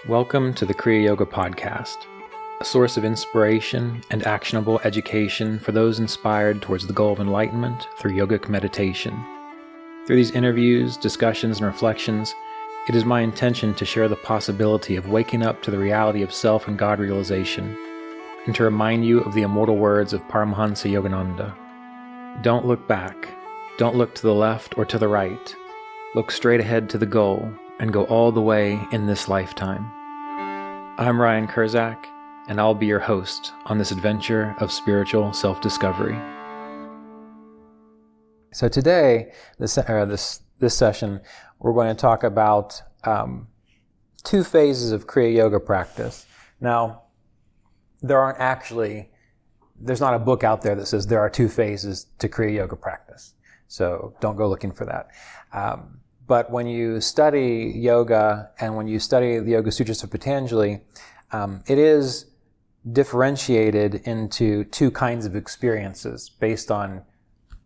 Welcome to the Kriya Yoga Podcast, a source of inspiration and actionable education for those inspired towards the goal of enlightenment through yogic meditation. Through these interviews, discussions, and reflections, it is my intention to share the possibility of waking up to the reality of self and God realization, and to remind you of the immortal words of Paramahansa Yogananda. Don't look back. Don't look to the left or to the right. Look straight ahead to the goal and go all the way in this lifetime. I'm Ryan Kurczak, and I'll be your host on this adventure of spiritual self-discovery. So today, this session, we're going to talk about two phases of Kriya Yoga practice. Now, there's not a book out there that says there are two phases to Kriya Yoga practice. So don't go looking for that. But when you study yoga and when you study the Yoga Sutras of Patanjali, it is differentiated into two kinds of experiences based on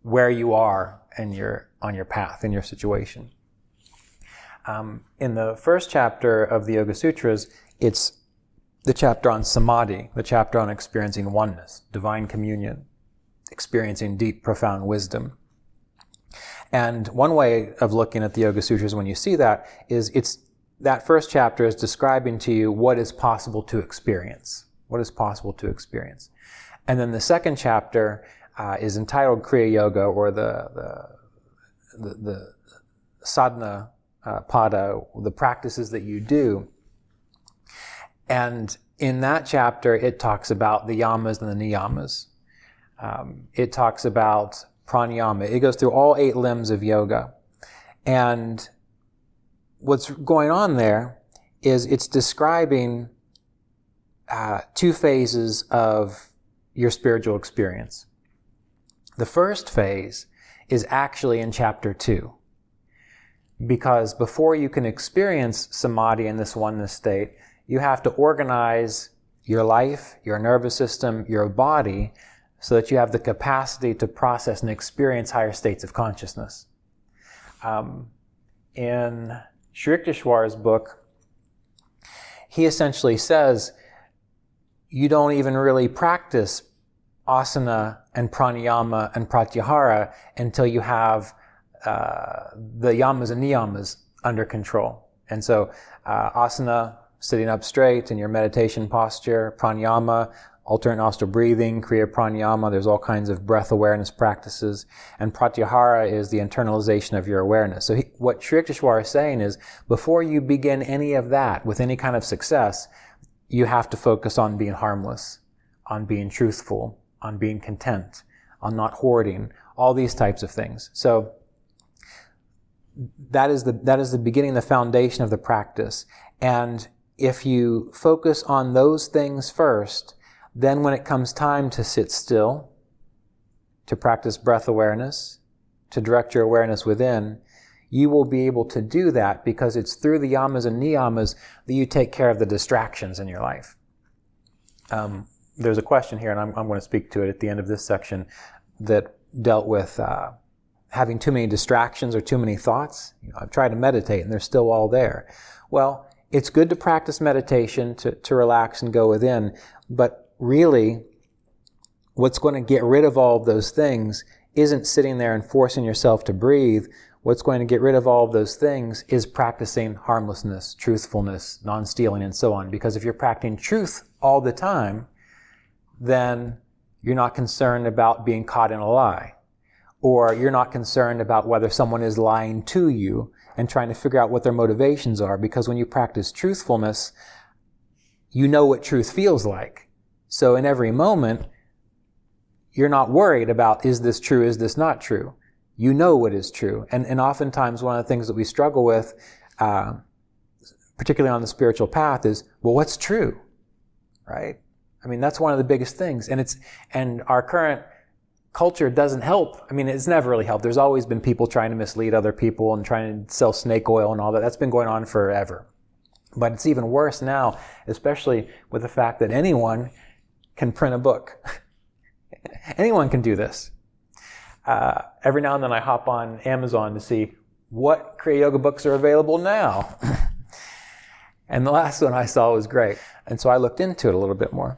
where you are on your path, in your situation. In the first chapter of the Yoga Sutras, it's the chapter on samadhi, the chapter on experiencing oneness, divine communion, experiencing deep, profound wisdom. And one way of looking at the Yoga Sutras when you see that is that first chapter is describing to you what is possible to experience. What is possible to experience. And then the second chapter is entitled Kriya Yoga, or the sadhana pada, the practices that you do. And in that chapter, it talks about the yamas and the niyamas. It talks about pranayama. It goes through all 8 limbs of yoga. And what's going on there is it's describing two phases of your spiritual experience. The first phase is actually in chapter 2. Because before you can experience samadhi in this oneness state, you have to organize your life, your nervous system, your body, so that you have the capacity to process and experience higher states of consciousness. In Sri Yukteswar's book, he essentially says, you don't even really practice asana and pranayama and pratyahara until you have the yamas and niyamas under control. And so asana, sitting up straight in your meditation posture, pranayama, alternate nostril breathing, Kriya Pranayama, there's all kinds of breath awareness practices, and Pratyahara is the internalization of your awareness. So what Sri Yukteswar is saying is, before you begin any of that with any kind of success, you have to focus on being harmless, on being truthful, on being content, on not hoarding, all these types of things. So that is the beginning, the foundation of the practice. And if you focus on those things first, then when it comes time to sit still, to practice breath awareness, to direct your awareness within, you will be able to do that because it's through the yamas and niyamas that you take care of the distractions in your life. There's a question here, and I'm going to speak to it at the end of this section, that dealt with having too many distractions or too many thoughts. I've tried to meditate and they're still all there. Well, it's good to practice meditation, to relax and go within, but really, what's going to get rid of all of those things isn't sitting there and forcing yourself to breathe. What's going to get rid of all of those things is practicing harmlessness, truthfulness, non-stealing, and so on. Because if you're practicing truth all the time, then you're not concerned about being caught in a lie. Or you're not concerned about whether someone is lying to you and trying to figure out what their motivations are. Because when you practice truthfulness, you know what truth feels like. So in every moment, you're not worried about, is this true, is this not true? You know what is true. And oftentimes one of the things that we struggle with, particularly on the spiritual path, is, well, what's true? Right? I mean, that's one of the biggest things. And our current culture doesn't help. I mean, it's never really helped. There's always been people trying to mislead other people and trying to sell snake oil and all that. That's been going on forever. But it's even worse now, especially with the fact that anyone can print a book. Anyone can do this. Every now and then I hop on Amazon to see what Kriya Yoga books are available now. And the last one I saw was great. And so I looked into it a little bit more.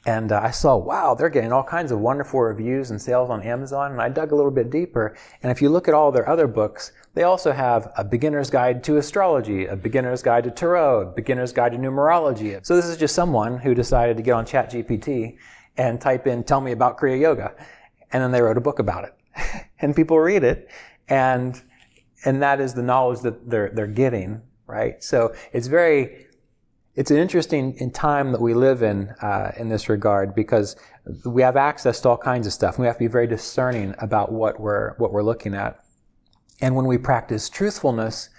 And I saw, wow, they're getting all kinds of wonderful reviews and sales on Amazon. And I dug a little bit deeper. And if you look at all their other books, they also have a beginner's guide to astrology, a beginner's guide to tarot, a beginner's guide to numerology. So this is just someone who decided to get on ChatGPT and type in, tell me about Kriya Yoga. And then they wrote a book about it. And people read it. And that is the knowledge that they're getting, right? So it's an interesting time that we live in this regard, because we have access to all kinds of stuff. And we have to be very discerning about what we're looking at. And when we practice truthfulness,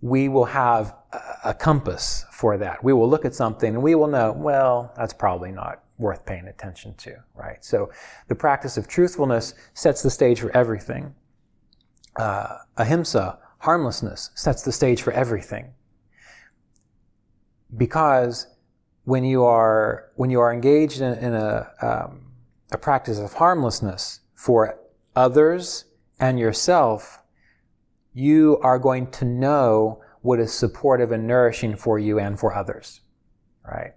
we will have a compass for that. We will look at something and we will know, well, that's probably not worth paying attention to, right? So the practice of truthfulness sets the stage for everything. Ahimsa, harmlessness, sets the stage for everything. Because when you are engaged in a practice of harmlessness for others and yourself, you are going to know what is supportive and nourishing for you and for others, right?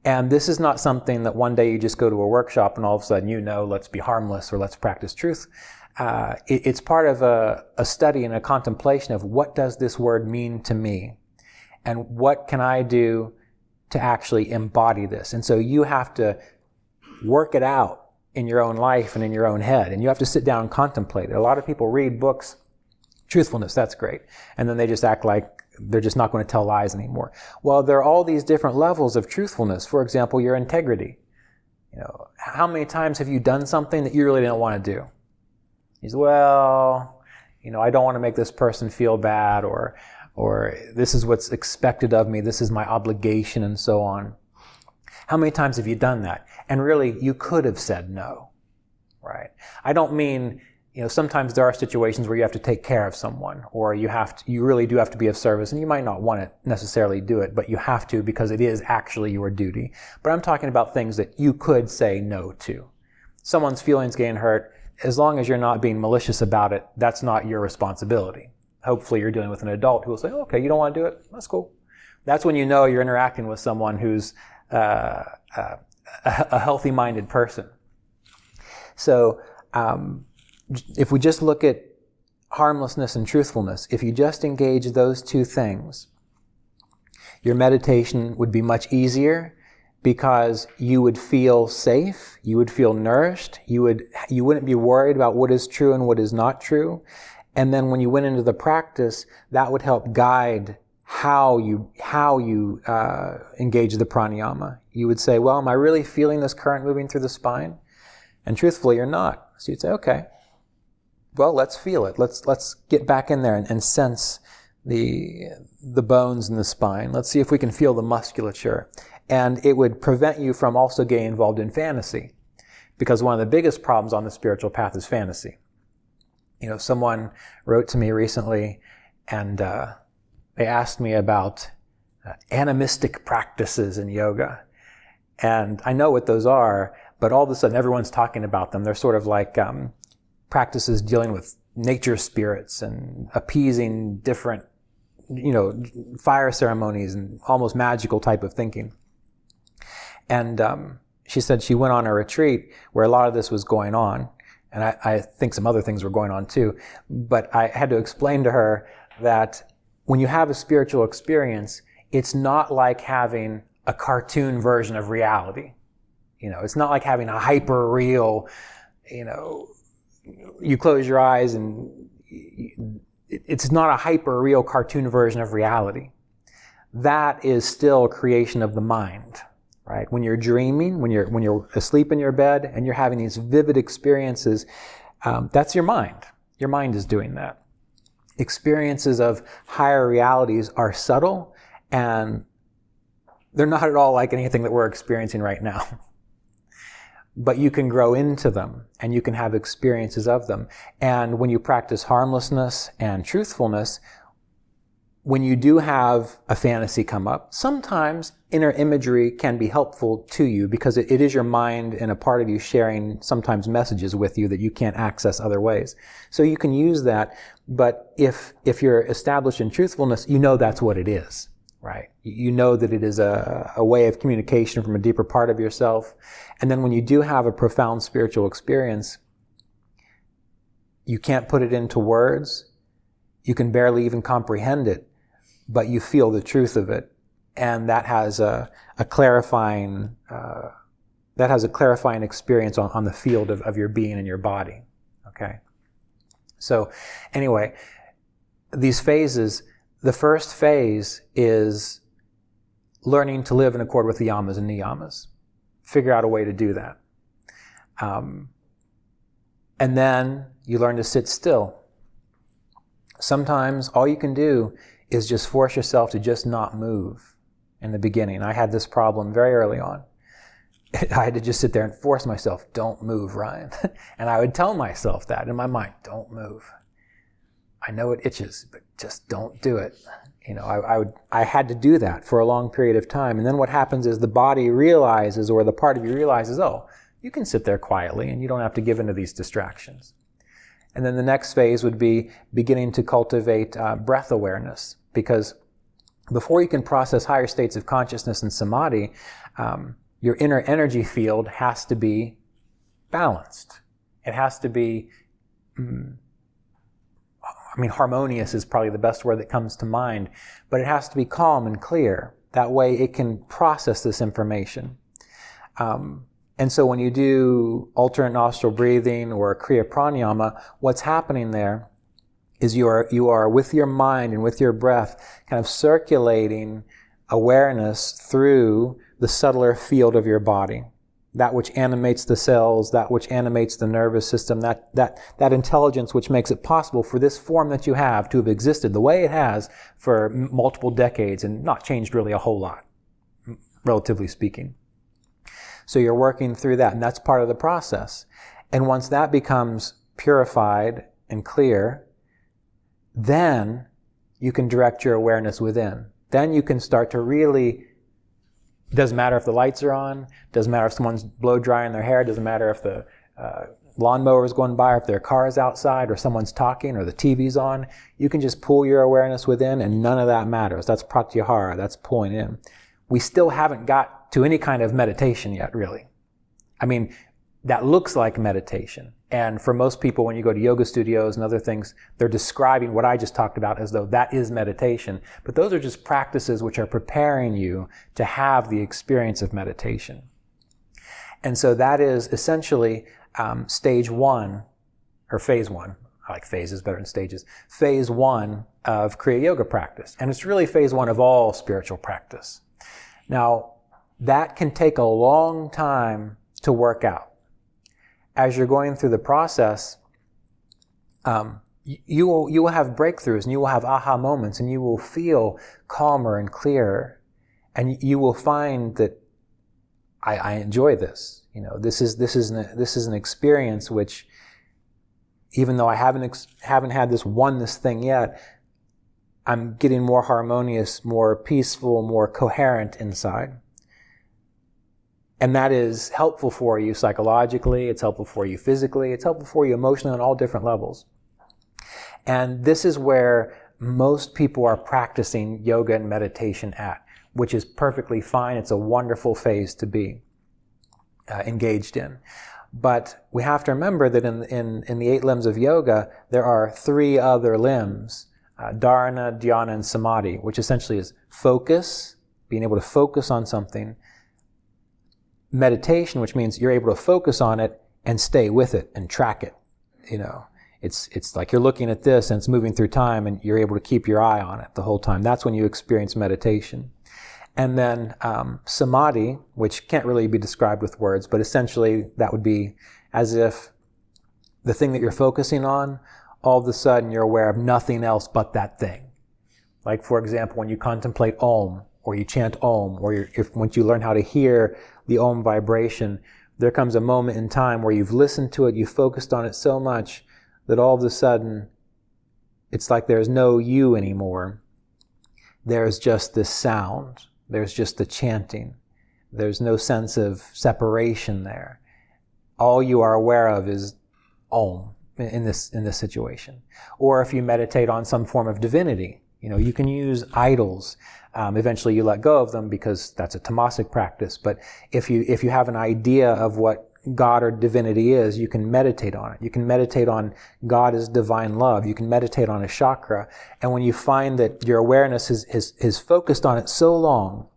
And this is not something that one day you just go to a workshop and all of a sudden let's be harmless or let's practice truth. It's part of a study and a contemplation of what does this word mean to me? And what can I do to actually embody this? And so you have to work it out in your own life and in your own head. And you have to sit down and contemplate it. A lot of people read books, truthfulness, that's great. And then they just act like they're just not going to tell lies anymore. Well, there are all these different levels of truthfulness. For example, your integrity. How many times have you done something that you really didn't want to do? You say, well, I don't want to make this person feel bad, or this is what's expected of me, this is my obligation, and so on. How many times have you done that? And really, you could have said no, right? I don't mean, sometimes there are situations where you have to take care of someone, or you really do have to be of service, and you might not want to necessarily do it, but you have to because it is actually your duty. But I'm talking about things that you could say no to. Someone's feelings getting hurt, as long as you're not being malicious about it, that's not your responsibility. Hopefully you're dealing with an adult who will say, okay, you don't want to do it? That's cool. That's when you know you're interacting with someone who's a healthy-minded person. So if we just look at harmlessness and truthfulness, if you just engage those two things, your meditation would be much easier because you would feel safe, you would feel nourished, you wouldn't be worried about what is true and what is not true. And then when you went into the practice, that would help guide how you engage the pranayama. You would say, well, am I really feeling this current moving through the spine? And truthfully, you're not. So you'd say, okay, well, let's feel it. Let's get back in there and sense the bones in the spine. Let's see if we can feel the musculature. And it would prevent you from also getting involved in fantasy. Because one of the biggest problems on the spiritual path is fantasy. Someone wrote to me recently and they asked me about animistic practices in yoga. And I know what those are, but all of a sudden everyone's talking about them. They're sort of like practices dealing with nature spirits and appeasing different, fire ceremonies and almost magical type of thinking. And she said she went on a retreat where a lot of this was going on. And I think some other things were going on too. But I had to explain to her that when you have a spiritual experience, it's not like having a cartoon version of reality. It's not like having a hyper real, you close your eyes and it's not a hyper real cartoon version of reality. That is still a creation of the mind. Right? When you're dreaming, when you're asleep in your bed and you're having these vivid experiences, that's your mind. Your mind is doing that. Experiences of higher realities are subtle and they're not at all like anything that we're experiencing right now. But you can grow into them and you can have experiences of them. And when you practice harmlessness and truthfulness, when you do have a fantasy come up, sometimes inner imagery can be helpful to you because it is your mind and a part of you sharing sometimes messages with you that you can't access other ways. So you can use that, but if you're established in truthfulness, that's what it is, right? You know that it is a way of communication from a deeper part of yourself. And then when you do have a profound spiritual experience, you can't put it into words. You can barely even comprehend it, but you feel the truth of it. And that has a clarifying experience on the field of your being and your body. Okay? So anyway, these phases, the first phase is learning to live in accord with the yamas and niyamas. Figure out a way to do that. And then you learn to sit still. Sometimes all you can do is just force yourself to just not move in the beginning. I had this problem very early on. I had to just sit there and force myself, don't move, Ryan. And I would tell myself that in my mind, don't move. I know it itches, but just don't do it. I had to do that for a long period of time. And then what happens is the body realizes, or the part of you realizes, oh, you can sit there quietly and you don't have to give into these distractions. And then the next phase would be beginning to cultivate breath awareness, because before you can process higher states of consciousness and samadhi, your inner energy field has to be balanced. It has to be, harmonious is probably the best word that comes to mind, but it has to be calm and clear. That way it can process this information. And so when you do alternate nostril breathing or Kriya Pranayama, what's happening there is you are with your mind and with your breath kind of circulating awareness through the subtler field of your body. That which animates the cells, that which animates the nervous system, that intelligence which makes it possible for this form that you have to have existed the way it has for multiple decades and not changed really a whole lot, relatively speaking. So you're working through that, and that's part of the process. And once that becomes purified and clear, then you can direct your awareness within. Then you can start to really, doesn't matter if the lights are on, doesn't matter if someone's blow drying their hair, doesn't matter if the lawnmower is going by, or if their car is outside, or someone's talking, or the TV's on. You can just pull your awareness within, and none of that matters. That's pratyahara, that's pulling in. We still haven't got to any kind of meditation yet, really. I mean, that looks like meditation. And for most people, when you go to yoga studios and other things, they're describing what I just talked about as though that is meditation. But those are just practices which are preparing you to have the experience of meditation. And so that is essentially stage one, or phase one. I like phases better than stages. Phase one of Kriya Yoga practice. And it's really phase one of all spiritual practice. Now, that can take a long time to work out. As you're going through the process, you will have breakthroughs, and you will have aha moments, and you will feel calmer and clearer, and you will find that I enjoy this. This is an experience which, even though I haven't had this oneness thing yet, I'm getting more harmonious, more peaceful, more coherent inside. And that is helpful for you psychologically, it's helpful for you physically, it's helpful for you emotionally on all different levels. And this is where most people are practicing yoga and meditation at, which is perfectly fine. It's a wonderful phase to be engaged in. But we have to remember that in the 8 limbs of yoga, there are 3 other limbs, dharana, dhyana, and samadhi, which essentially is focus, being able to focus on something. Meditation, which means you're able to focus on it and stay with it and track it. It's like you're looking at this and it's moving through time and you're able to keep your eye on it the whole time. That's when you experience meditation. And then samadhi, which can't really be described with words, but essentially that would be as if the thing that you're focusing on, all of a sudden you're aware of nothing else but that thing. Like, for example, when you contemplate Om, or you chant Om, or once you learn how to hear the Om vibration, there comes a moment in time where you've listened to it, you've focused on it so much that all of a sudden it's like there's no you anymore. There's just this sound. There's just the chanting. There's no sense of separation there. All you are aware of is Om in this situation. Or if you meditate on some form of divinity, You can use idols. Eventually you let go of them because that's a tamasic practice. But if you have an idea of what God or divinity is, you can meditate on it. You can meditate on God as divine love. You can meditate on a chakra. And when you find that your awareness is focused on it so long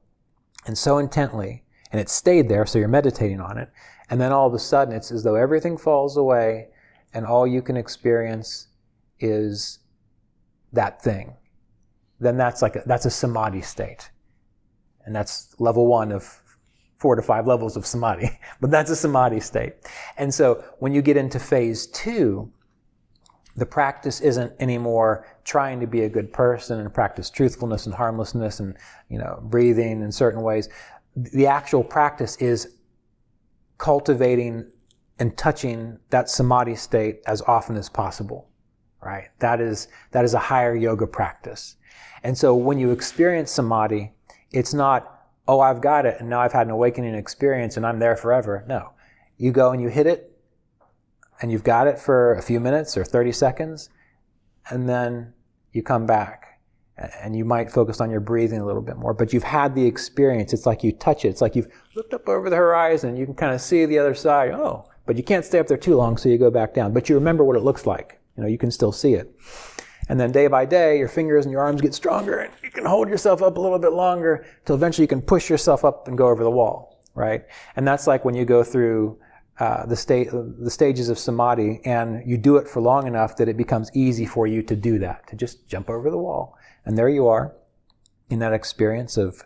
and so intently, and it's stayed there, so you're meditating on it, and then all of a sudden it's as though everything falls away and all you can experience is that thing, then that's a samadhi state. And that's level 1 of 4 to 5 levels of samadhi, but that's a samadhi state. And so when you get into phase 2, the practice isn't anymore trying to be a good person and practice truthfulness and harmlessness and, breathing in certain ways. The actual practice is cultivating and touching that samadhi state as often as possible, right? That is a higher yoga practice. And so when you experience samadhi, it's not, oh, I've got it, and now I've had an awakening experience, and I'm there forever. No. You go and you hit it, and you've got it for a few minutes or 30 seconds, and then you come back. And you might focus on your breathing a little bit more, but you've had the experience. It's like you touch it. It's like you've looked up over the horizon. You can kind of see the other side. Oh, but you can't stay up there too long, so you go back down. But you remember what it looks like. You can still see it. And then day by day, your fingers and your arms get stronger, and you can hold yourself up a little bit longer till eventually you can push yourself up and go over the wall, right? And that's like when you go through the stages of samadhi, and you do it for long enough that it becomes easy for you to do that, to just jump over the wall. And there you are in that experience of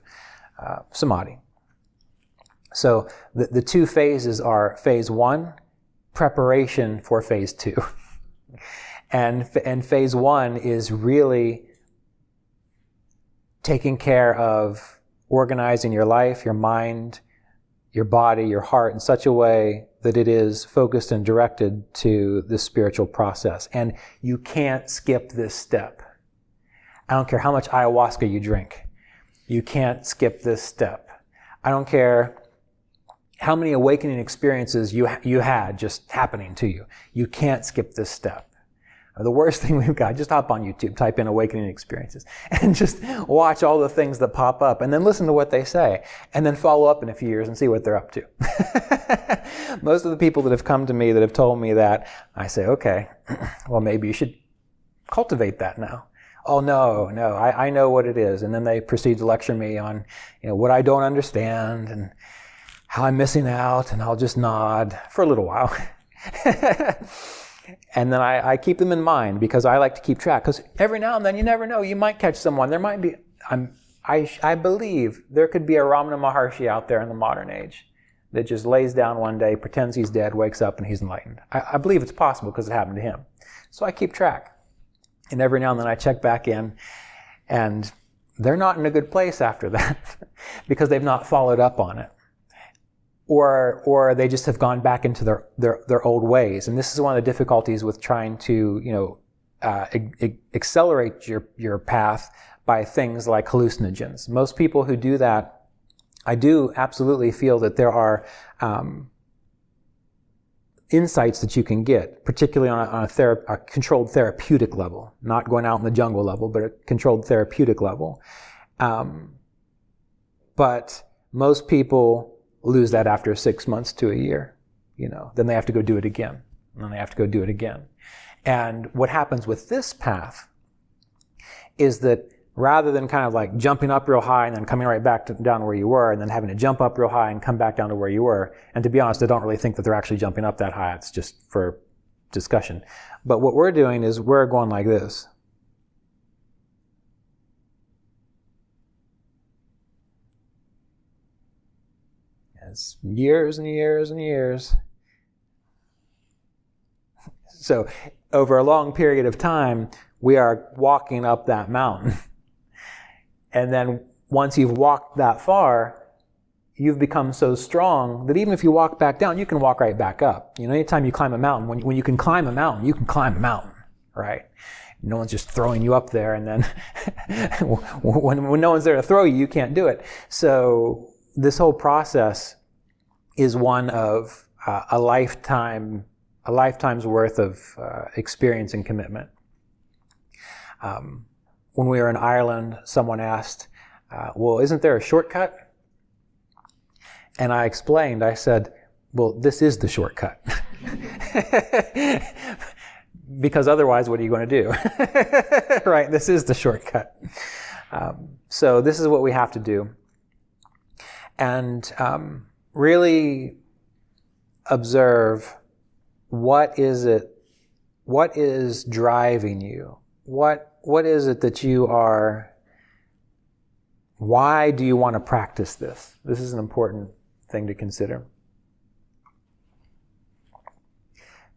samadhi. So the 2 phases are phase 1, preparation for phase 2. And phase 1 is really taking care of organizing your life, your mind, your body, your heart in such a way that it is focused and directed to the spiritual process. And you can't skip this step. I don't care how much ayahuasca you drink. You can't skip this step. I don't care how many awakening experiences you had just happening to you. You can't skip this step. The worst thing we've got, just hop on YouTube, type in awakening experiences, and just watch all the things that pop up, and then listen to what they say, and then follow up in a few years and see what they're up to. Most of the people that have come to me that have told me that, I say, okay, well, maybe you should cultivate that now. Oh, no, I know what it is. And then they proceed to lecture me on, what I don't understand and how I'm missing out, and I'll just nod for a little while. And then I keep them in mind because I like to keep track. Because every now and then, you never know, you might catch someone. There might be, I believe there could be a Ramana Maharshi out there in the modern age that just lays down one day, pretends he's dead, wakes up, and he's enlightened. I believe it's possible because it happened to him. So I keep track. And every now and then I check back in, and they're not in a good place after that because they've not followed up on it. Or they just have gone back into their old ways. And this is one of the difficulties with trying to, accelerate your path by things like hallucinogens. Most people who do that, I do absolutely feel that there are insights that you can get, particularly on a controlled therapeutic level, not going out in the jungle level, but a controlled therapeutic level. But most people lose that after 6 months to a year. Then they have to go do it again, and then they have to go do it again. And what happens with this path is that rather than kind of like jumping up real high and then coming right back down where you were, and then having to jump up real high and come back down to where you were. And to be honest, I don't really think that they're actually jumping up that high. It's just for discussion. But what we're doing is we're going like this. It's years and years and years. So over a long period of time, we are walking up that mountain. And then once you've walked that far, you've become so strong that even if you walk back down, you can walk right back up. Anytime you climb a mountain, when you can climb a mountain, you can climb a mountain, right? No one's just throwing you up there, and then when no one's there to throw you, you can't do it. So this whole process is one of a lifetime's worth of experience and commitment. when we were in Ireland, someone asked, well, isn't there a shortcut? And I explained, I said, well, this is the shortcut. Because otherwise, what are you going to do? Right? This is the shortcut. So this is what we have to do. And really observe, what is driving you? What is it that you are, why do you want to practice this? This is an important thing to consider.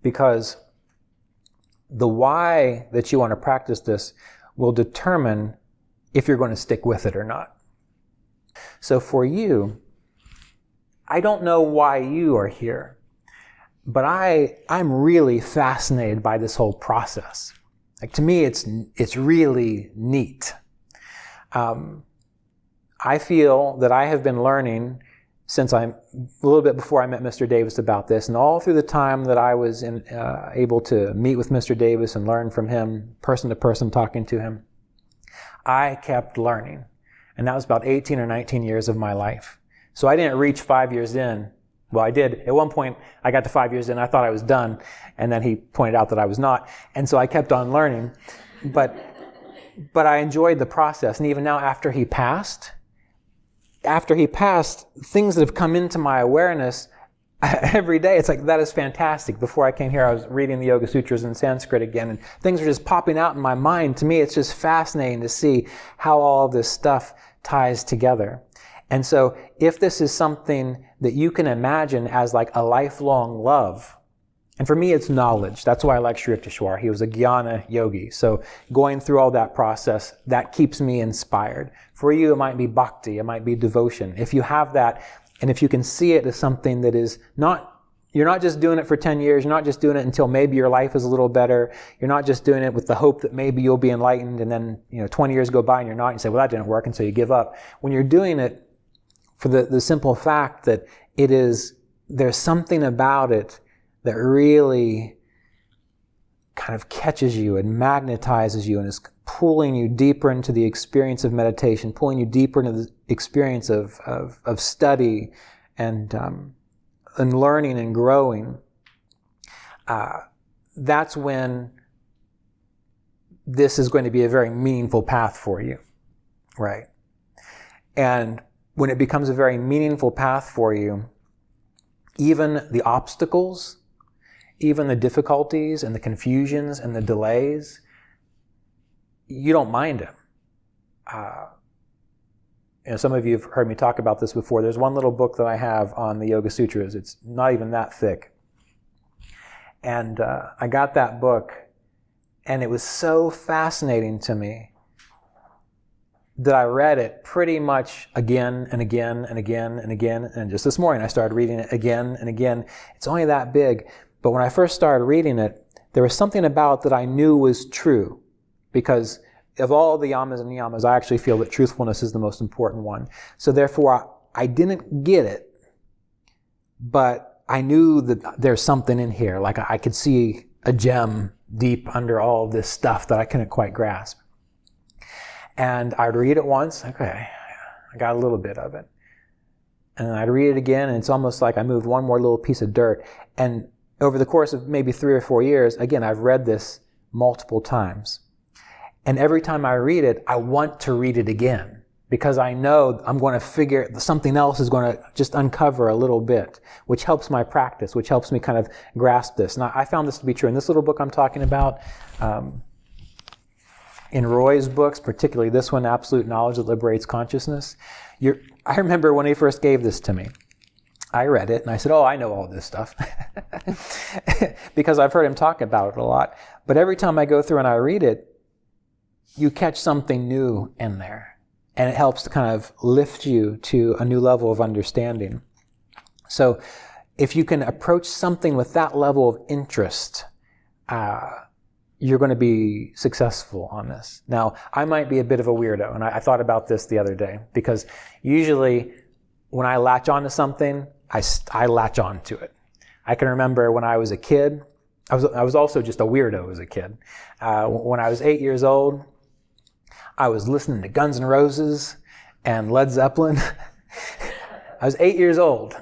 Because the why that you want to practice this will determine if you're going to stick with it or not. So for you, I don't know why you are here, but I'm really fascinated by this whole process. Like, to me, it's really neat. I feel that I have been learning since a little bit before I met Mr. Davis about this, and all through the time that I was able to meet with Mr. Davis and learn from him, person to person, talking to him, I kept learning. And that was about 18 or 19 years of my life. So I didn't reach 5 years in. Well, I did. At one point, I got to 5 years in. I thought I was done. And then he pointed out that I was not. And so I kept on learning. But I enjoyed the process. And even now, after he passed, things that have come into my awareness every day, it's like, that is fantastic. Before I came here, I was reading the Yoga Sutras in Sanskrit again, and things are just popping out in my mind. To me, it's just fascinating to see how all this stuff ties together. And so if this is something that you can imagine as like a lifelong love, and for me it's knowledge. That's why I like Sri Yukteswar. He was a jnana yogi. So going through all that process, that keeps me inspired. For you, it might be bhakti, it might be devotion. If you have that, and if you can see it as something that is not, you're not just doing it for 10 years, you're not just doing it until maybe your life is a little better, you're not just doing it with the hope that maybe you'll be enlightened, and then 20 years go by and you're not, and you say, well, that didn't work, and so you give up. When you're doing it for the simple fact that there's something about it that really kind of catches you and magnetizes you and is pulling you deeper into the experience of meditation, pulling you deeper into the experience of study and learning and growing, that's when this is going to be a very meaningful path for you, right? And when it becomes a very meaningful path for you, even the obstacles, even the difficulties and the confusions and the delays, you don't mind them. Some of you have heard me talk about this before. There's one little book that I have on the Yoga Sutras. It's not even that thick. And I got that book, and it was so fascinating to me that I read it pretty much again and again and again and again. And just this morning, I started reading it again and again. It's only that big. But when I first started reading it, there was something about that I knew was true. Because of all the yamas and niyamas, I actually feel that truthfulness is the most important one. So therefore, I didn't get it, but I knew that there's something in here. Like I could see a gem deep under all of this stuff that I couldn't quite grasp. And I'd read it once, okay, I got a little bit of it. And I'd read it again, and it's almost like I moved one more little piece of dirt. And over the course of maybe 3 or 4 years, again, I've read this multiple times. And every time I read it, I want to read it again, because I know I'm going to figure something else is going to just uncover a little bit, which helps my practice, which helps me kind of grasp this. And I found this to be true. In this little book I'm talking about, in Roy's books, particularly this one, Absolute Knowledge That Liberates Consciousness, I remember when he first gave this to me, I read it and I said, oh, I know all this stuff, because I've heard him talk about it a lot. But every time I go through and I read it, you catch something new in there, and it helps to kind of lift you to a new level of understanding. So if you can approach something with that level of interest, you're going to be successful on this. Now, I might be a bit of a weirdo, and I thought about this the other day, because usually when I latch onto something, I latch on to it. I can remember when I was a kid, I was also just a weirdo as a kid. When I was 8 years old, I was listening to Guns N' Roses and Led Zeppelin. I was 8 years old,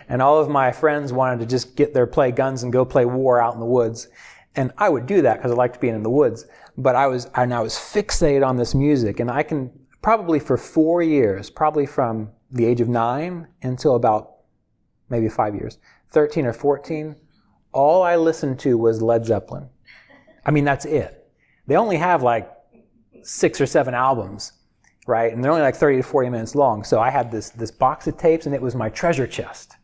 and all of my friends wanted to just get their play guns and go play war out in the woods. And I would do that because I liked being in the woods. But I was fixated on this music, and I can probably for 4 years, probably from the age of 9 until about maybe 5 years, 13 or 14, all I listened to was Led Zeppelin. I mean, that's it. They only have like 6 or 7 albums, right? And they're only like 30 to 40 minutes long. So I had this box of tapes, and it was my treasure chest.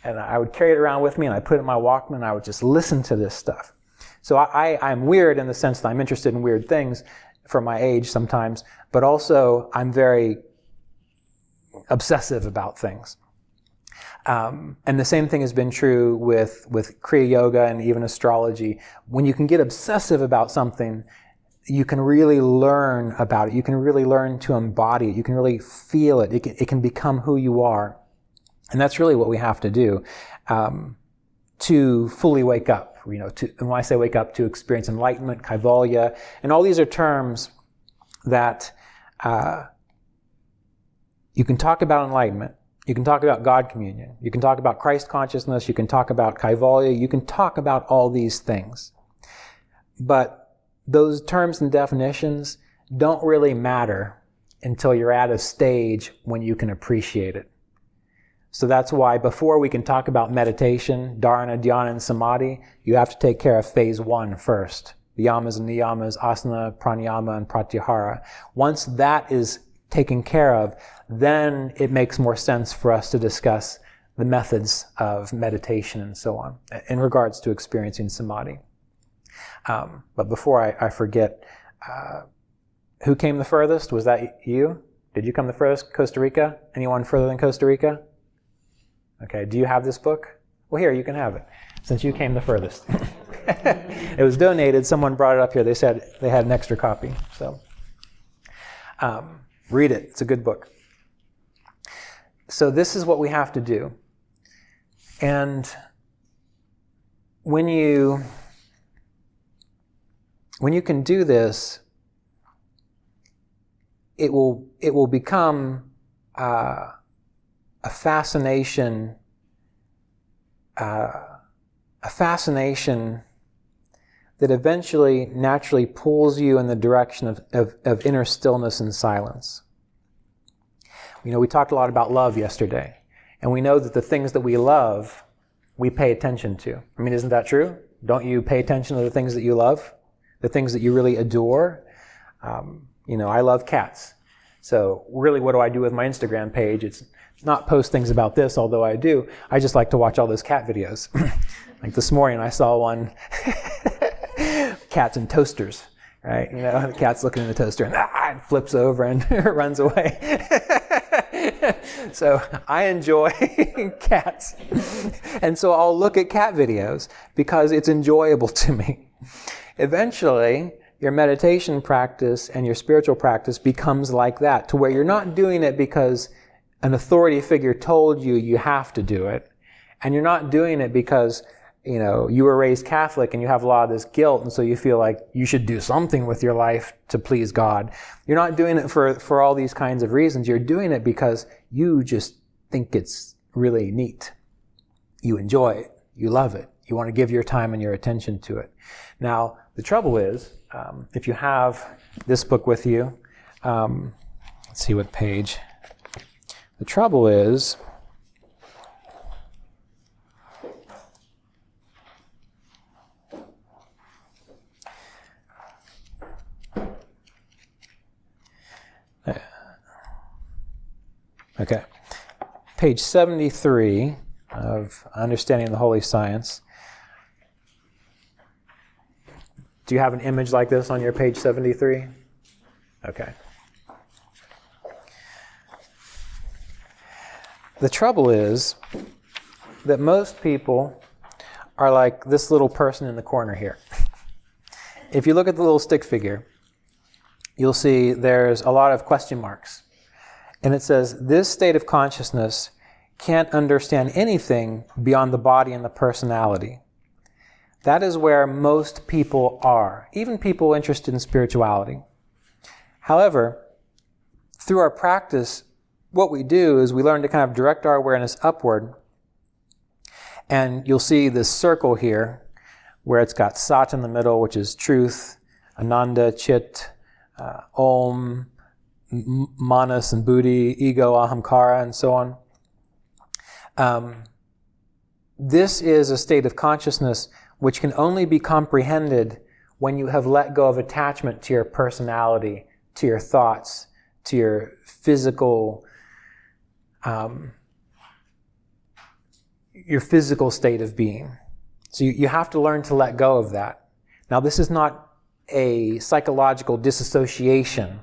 And I would carry it around with me, and I put it in my Walkman, and I would just listen to this stuff. So I'm weird in the sense that I'm interested in weird things for my age sometimes, but also I'm very obsessive about things. And the same thing has been true with Kriya Yoga and even astrology. When you can get obsessive about something, you can really learn about it. You can really learn to embody it. You can really feel it. It can become who you are. And that's really what we have to do to fully wake up. And when I say wake up, to experience enlightenment, kaivalya, and all these are terms that you can talk about enlightenment. You can talk about God communion. You can talk about Christ consciousness. You can talk about kaivalya. You can talk about all these things. But those terms and definitions don't really matter until you're at a stage when you can appreciate it. So that's why before we can talk about meditation, dharana, dhyana, and samadhi, you have to take care of phase 1 first. The yamas and niyamas, asana, pranayama, and pratyahara. Once that is taken care of, then it makes more sense for us to discuss the methods of meditation and so on in regards to experiencing samadhi. But before I forget, who came the furthest? Was that you? Did you come the furthest? Costa Rica? Anyone further than Costa Rica? Okay, do you have this book? Well, here, you can have it, since you came the furthest. It was donated. Someone brought it up here. They said they had an extra copy. So read it. It's a good book. So this is what we have to do. And when you can do this, it will become a fascination that eventually naturally pulls you in the direction of inner stillness and silence. We talked a lot about love yesterday, and we know that the things that we love, we pay attention to. I mean, isn't that true? Don't you pay attention to the things that you love? The things that you really adore? I love cats. So really, what do I do with my Instagram page? It's not post things about this, although I do. I just like to watch all those cat videos. Like this morning, I saw one, cats and toasters, right? The cat's looking in the toaster and it flips over and runs away. So I enjoy cats. And so I'll look at cat videos because it's enjoyable to me. Eventually, your meditation practice and your spiritual practice becomes like that, to where you're not doing it because an authority figure told you have to do it. And you're not doing it because, you were raised Catholic and you have a lot of this guilt, and so you feel like you should do something with your life to please God. You're not doing it for all these kinds of reasons. You're doing it because you just think it's really neat. You enjoy it. You love it. You want to give your time and your attention to it. Now, the trouble is, if you have this book with you, let's see what page. The trouble is, okay, page 73 of Understanding the Holy Science. Do you have an image like this on your page 73? Okay. The trouble is that most people are like this little person in the corner here. If you look at the little stick figure, you'll see there's a lot of question marks. And it says, this state of consciousness can't understand anything beyond the body and the personality. That is where most people are, even people interested in spirituality. However, through our practice, what we do is we learn to kind of direct our awareness upward. And you'll see this circle here where it's got Sat in the middle, which is truth, Ananda, Chit, Om, Manas and Buddhi, ego, Ahamkara, and so on. This is a state of consciousness which can only be comprehended when you have let go of attachment to your personality, to your thoughts, to your physical state of being. So you have to learn to let go of that. Now, this is not a psychological disassociation,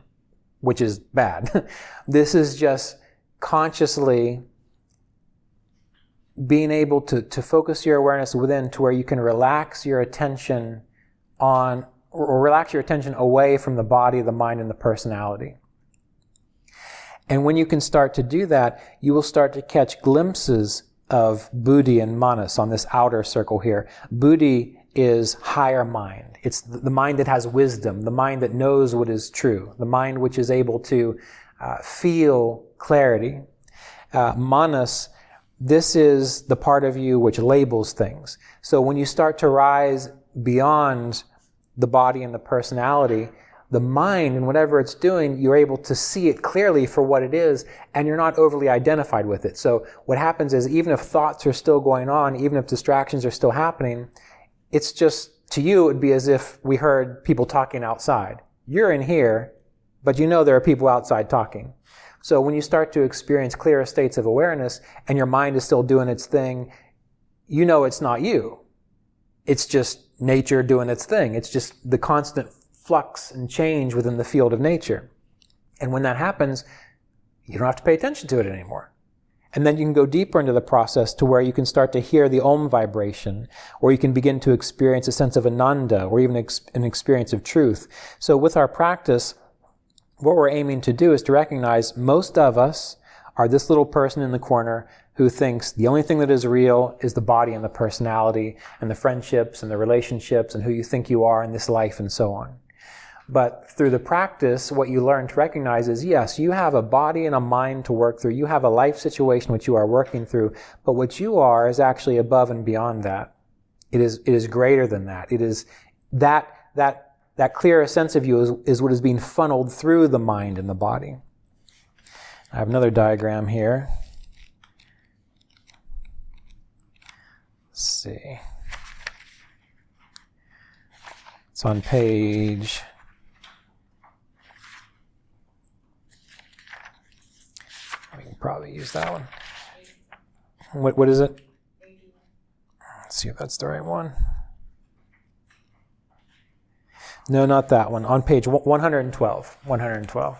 which is bad. This is just consciously being able to focus your awareness within to where you can relax your attention on, or relax your attention away from the body, the mind, and the personality. And when you can start to do that, you will start to catch glimpses of Buddhi and Manas on this outer circle here. Buddhi is higher mind. It's the mind that has wisdom, the mind that knows what is true, the mind which is able to feel clarity. Manas, this is the part of you which labels things. So when you start to rise beyond the body and the personality, the mind and whatever it's doing, you're able to see it clearly for what it is, and you're not overly identified with it. So what happens is, even if thoughts are still going on, even if distractions are still happening, it's just, to you, it would be as if we heard people talking outside. You're in here, but you know there are people outside talking. So when you start to experience clearer states of awareness and your mind is still doing its thing, you know it's not you. It's just nature doing its thing. It's just the constant flux and change within the field of nature. And when that happens, you don't have to pay attention to it anymore. And then you can go deeper into the process to where you can start to hear the Om vibration, or you can begin to experience a sense of Ananda, or even an experience of truth. So with our practice, what we're aiming to do is to recognize most of us are this little person in the corner who thinks the only thing that is real is the body and the personality and the friendships and the relationships and who you think you are in this life and so on. But through the practice, what you learn to recognize is, yes, you have a body and a mind to work through. You have a life situation which you are working through. But what you are is actually above and beyond that. It is greater than that. It is that clearer sense of you is what is being funneled through the mind and the body. I have another diagram here. Let's see. It's on page... We can probably use that one. What is it? Let's see if that's the right one. No, not that one. On page 112. 112.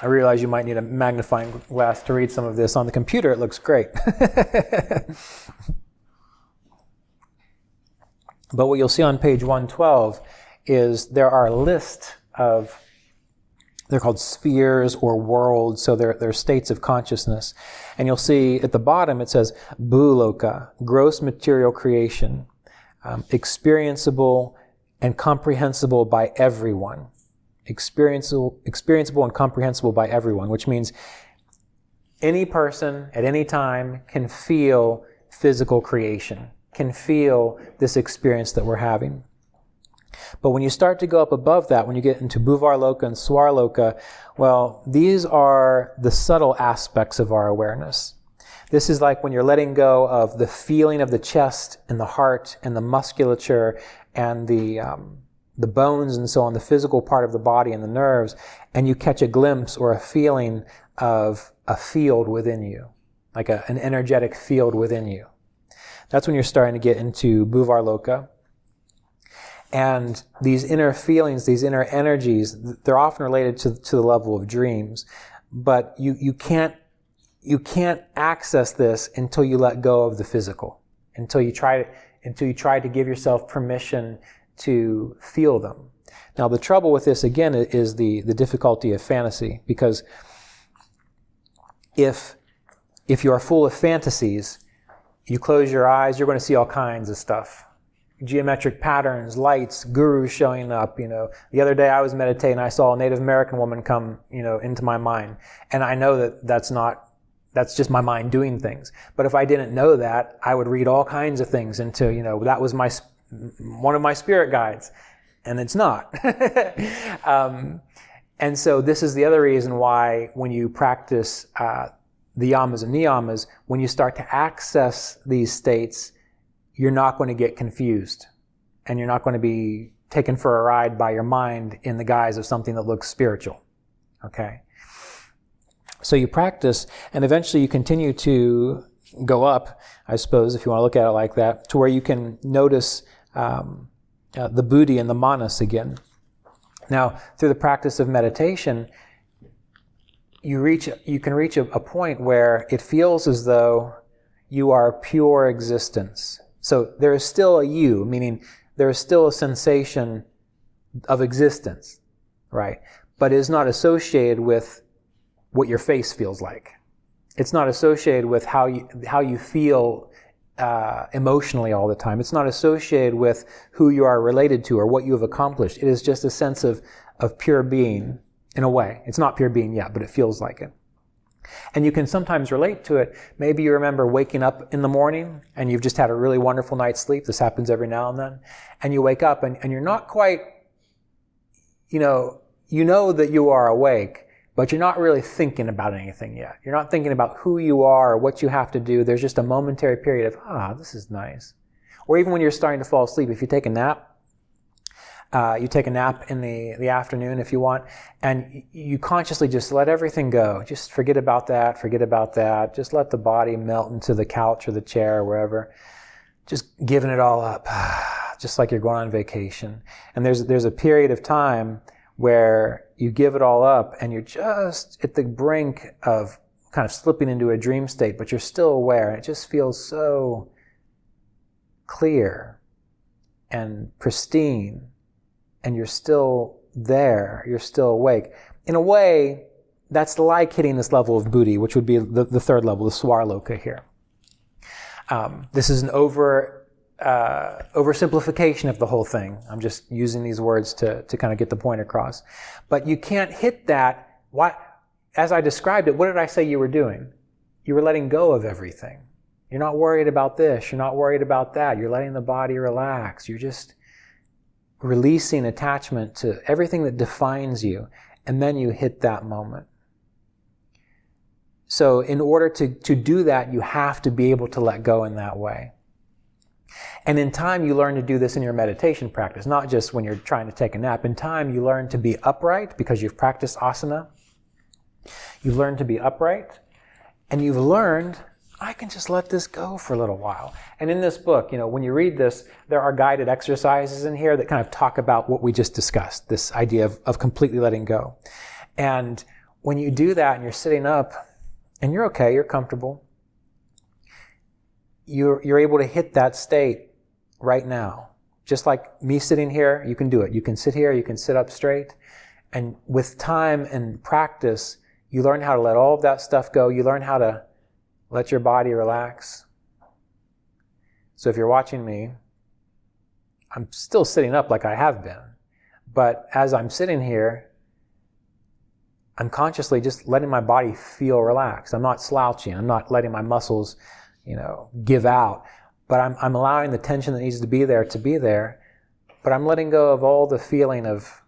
I realize you might need a magnifying glass to read some of this. On the computer, it looks great. But what you'll see on page 112 is there are a list of, they're called spheres or worlds, so they're states of consciousness. And you'll see at the bottom it says Bhuloka, gross material creation, experienceable and comprehensible by everyone. Experienceable and comprehensible by everyone, which means any person at any time can feel physical creation, can feel this experience that we're having. But when you start to go up above that, when you get into Bhuvarloka and Swarloka, well, these are the subtle aspects of our awareness. This is like when you're letting go of the feeling of the chest and the heart and the musculature and the bones and so on, the physical part of the body and the nerves, and you catch a glimpse or a feeling of a field within you, like an energetic field within you. That's when you're starting to get into Bhuvarloka. And these inner feelings, these inner energies, they're often related to the level of dreams. But you can't access this until you let go of the physical, until you try to give yourself permission to feel them. Now the trouble with this again is the difficulty of fantasy, because if you are full of fantasies, you close your eyes, you're going to see all kinds of stuff. geometric patterns, lights, gurus showing up. The other day I was meditating, I saw a Native American woman come, into my mind. And I know that that's just my mind doing things. But if I didn't know that, I would read all kinds of things into, that was one of my spirit guides. And it's not. And so this is the other reason why when you practice the yamas and niyamas, when you start to access these states, you're not going to get confused. And you're not going to be taken for a ride by your mind in the guise of something that looks spiritual. Okay? So you practice, and eventually you continue to go up, I suppose, if you want to look at it like that, to where you can notice the buddhi and the manas again. Now, through the practice of meditation, you can reach a point where it feels as though you are pure existence. So there is still a you, meaning there is still a sensation of existence, right? But it is not associated with what your face feels like. It's not associated with how you feel emotionally all the time. It's not associated with who you are related to or what you have accomplished. It is just a sense of pure being, in a way. It's not pure being yet, but it feels like it. And you can sometimes relate to it. Maybe you remember waking up in the morning and you've just had a really wonderful night's sleep. This happens every now and then. And you wake up and you're not quite, you know that you are awake, but you're not really thinking about anything yet. You're not thinking about who you are or what you have to do. There's just a momentary period of, this is nice. Or even when you're starting to fall asleep, if you take a nap, you take a nap in the afternoon if you want, and you consciously just let everything go. Just forget about that. Just let the body melt into the couch or the chair or wherever. Just giving it all up, just like you're going on vacation. And there's a period of time where you give it all up and you're just at the brink of kind of slipping into a dream state, but you're still aware, and it just feels so clear and pristine, and you're still there, you're still awake. In a way, that's like hitting this level of buddhi, which would be the third level, the swarloka here. This is an oversimplification of the whole thing. I'm just using these words to kind of get the point across. But you can't hit that. As I described it, what did I say you were doing? You were letting go of everything. You're not worried about this. You're not worried about that. You're letting the body relax. You're just releasing attachment to everything that defines you. And then you hit that moment. So in order to do that, you have to be able to let go in that way. And in time, you learn to do this in your meditation practice, not just when you're trying to take a nap. In time, you learn to be upright because you've practiced asana. You learn to be upright, and you've learned, I can just let this go for a little while. And in this book, when you read this, there are guided exercises in here that kind of talk about what we just discussed, this idea of completely letting go. And when you do that and you're sitting up, and you're okay, you're comfortable, you're able to hit that state right now. Just like me sitting here, you can do it. You can sit here, you can sit up straight. And with time and practice, you learn how to let all of that stuff go. You learn how to let your body relax. So if you're watching me, I'm still sitting up like I have been. But as I'm sitting here, I'm consciously just letting my body feel relaxed. I'm not slouching. I'm not letting my muscles give out. But I'm allowing the tension that needs to be there, but I'm letting go of all the feeling of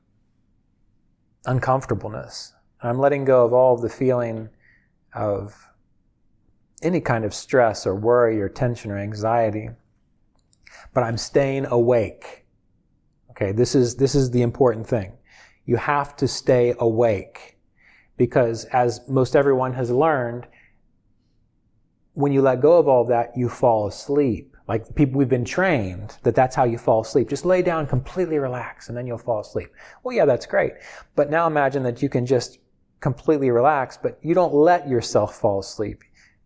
uncomfortableness. I'm letting go of all the feeling of any kind of stress or worry or tension or anxiety. But I'm staying awake. Okay, this is the important thing. You have to stay awake, because as most everyone has learned, when you let go of all that, you fall asleep. Like people, we've been trained that that's how you fall asleep. Just lay down, completely relax, and then you'll fall asleep. Well, yeah, that's great. But now imagine that you can just completely relax, but you don't let yourself fall asleep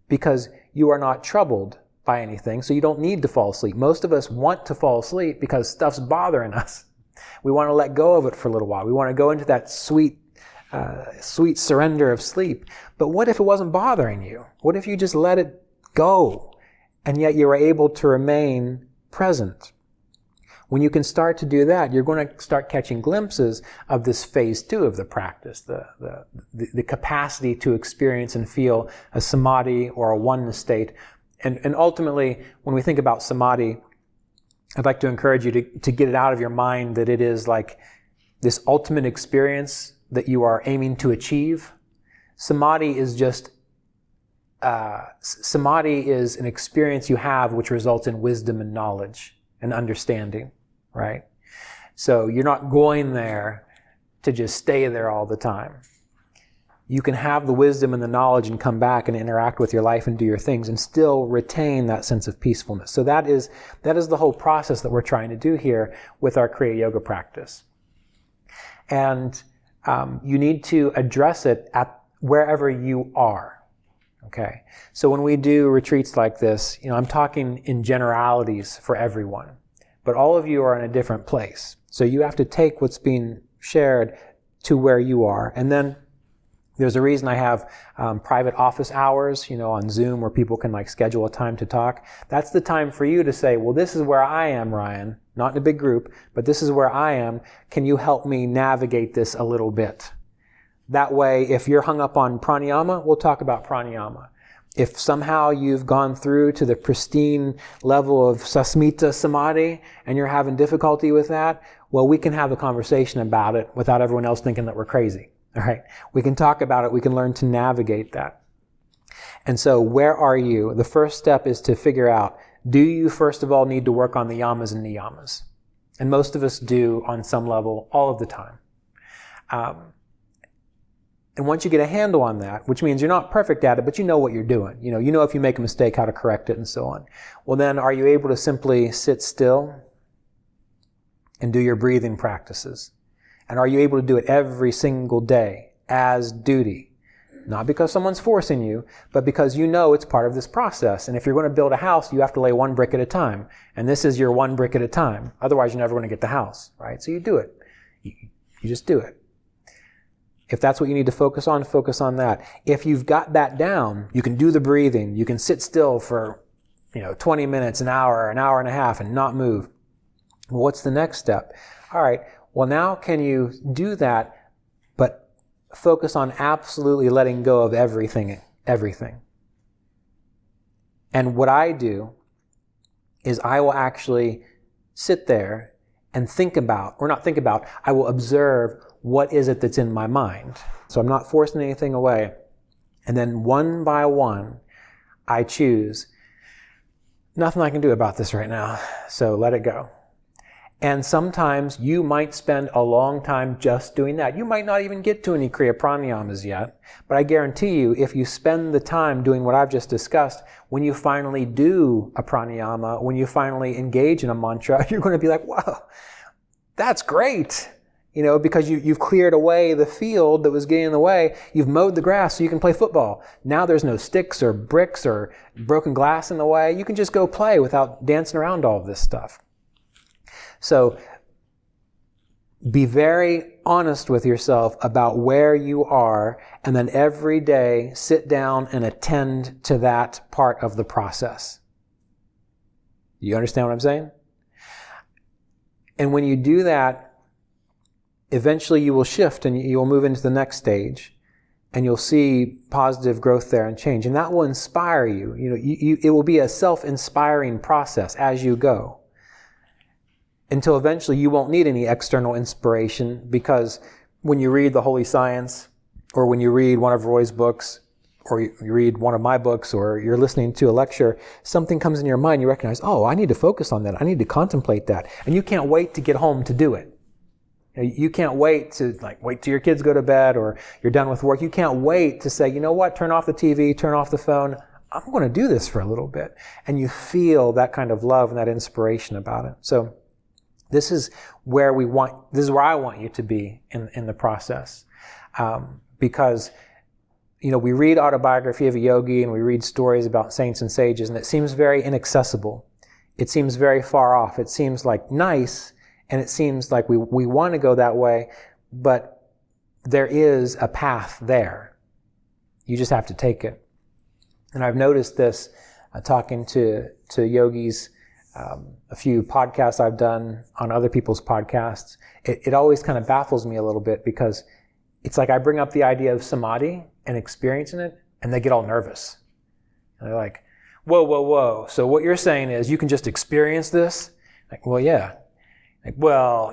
because you are not troubled by anything, so you don't need to fall asleep. Most of us want to fall asleep because stuff's bothering us. We want to let go of it for a little while. We want to go into that sweet surrender of sleep. But what if it wasn't bothering you? What if you just let it go, and yet you were able to remain present? When you can start to do that, you're going to start catching glimpses of this phase 2 of the practice, the capacity to experience and feel a samadhi or a oneness state. And ultimately, when we think about samadhi, I'd like to encourage you to get it out of your mind that it is like this ultimate experience that you are aiming to achieve. Samadhi is an experience you have which results in wisdom and knowledge and understanding, right? So you're not going there to just stay there all the time. You can have the wisdom and the knowledge and come back and interact with your life and do your things and still retain that sense of peacefulness. So that is the whole process that we're trying to do here with our Kriya Yoga practice. And you need to address it at wherever you are. Okay. So when we do retreats like this, I'm talking in generalities for everyone, but all of you are in a different place. So you have to take what's being shared to where you are. And then there's a reason I have private office hours, on Zoom where people can schedule a time to talk. That's the time for you to say, well, this is where I am, Ryan, not in a big group, but this is where I am. Can you help me navigate this a little bit? That way, if you're hung up on pranayama, we'll talk about pranayama. If somehow you've gone through to the pristine level of sasmita samadhi and you're having difficulty with that, well, we can have a conversation about it without everyone else thinking that we're crazy. All right? We can talk about it. We can learn to navigate that. And so where are you? The first step is to figure out, do you first of all need to work on the yamas and niyamas? And most of us do on some level all of the time. And once you get a handle on that, which means you're not perfect at it, but you know what you're doing. You know if you make a mistake, how to correct it and so on. Well, then are you able to simply sit still and do your breathing practices? And are you able to do it every single day as duty? Not because someone's forcing you, but because you know it's part of this process. And if you're going to build a house, you have to lay one brick at a time. And this is your one brick at a time. Otherwise, you're never going to get the house, right? So you do it. You just do it. If that's what you need to focus on that. If you've got that down, you can do the breathing. You can sit still for, 20 minutes, an hour and a half and not move. Well, what's the next step? All right. Well, now can you do that, but focus on absolutely letting go of everything. And what I do is I will actually sit there and I will observe what is it that's in my mind. So I'm not forcing anything away. And then one by one, I choose, nothing I can do about this right now, so let it go. And sometimes you might spend a long time just doing that. You might not even get to any Kriya Pranayamas yet, but I guarantee you, if you spend the time doing what I've just discussed, when you finally do a pranayama, when you finally engage in a mantra, you're going to be like, wow, that's great. Because you've cleared away the field that was getting in the way. You've mowed the grass so you can play football. Now there's no sticks or bricks or broken glass in the way. You can just go play without dancing around all of this stuff. So be very honest with yourself about where you are, and then every day sit down and attend to that part of the process. You understand what I'm saying? And when you do that, eventually you will shift and you will move into the next stage, and you'll see positive growth there and change. And that will inspire you. It will be a self-inspiring process as you go, until eventually you won't need any external inspiration, because when you read the Holy Science, or when you read one of Roy's books, or you read one of my books, or you're listening to a lecture, something comes in your mind, you recognize, oh, I need to focus on that. I need to contemplate that. And you can't wait to get home to do it. You can't wait to wait till your kids go to bed or you're done with work. You can't wait to say, you know what, turn off the TV, turn off the phone. I'm going to do this for a little bit. And you feel that kind of love and that inspiration about it. So this is where I want you to be in the process. Because, we read autobiography of a yogi and we read stories about saints and sages, and it seems very inaccessible. It seems very far off. It seems nice. And it seems like we want to go that way, but there is a path there. You just have to take it. And I've noticed this talking to yogis a few podcasts I've done on other people's podcasts, it always kind of baffles me a little bit, because it's like I bring up the idea of samadhi and experiencing it, and they get all nervous. And they're like, whoa, whoa, whoa. So what you're saying is you can just experience this? Like, well, yeah. Like, well,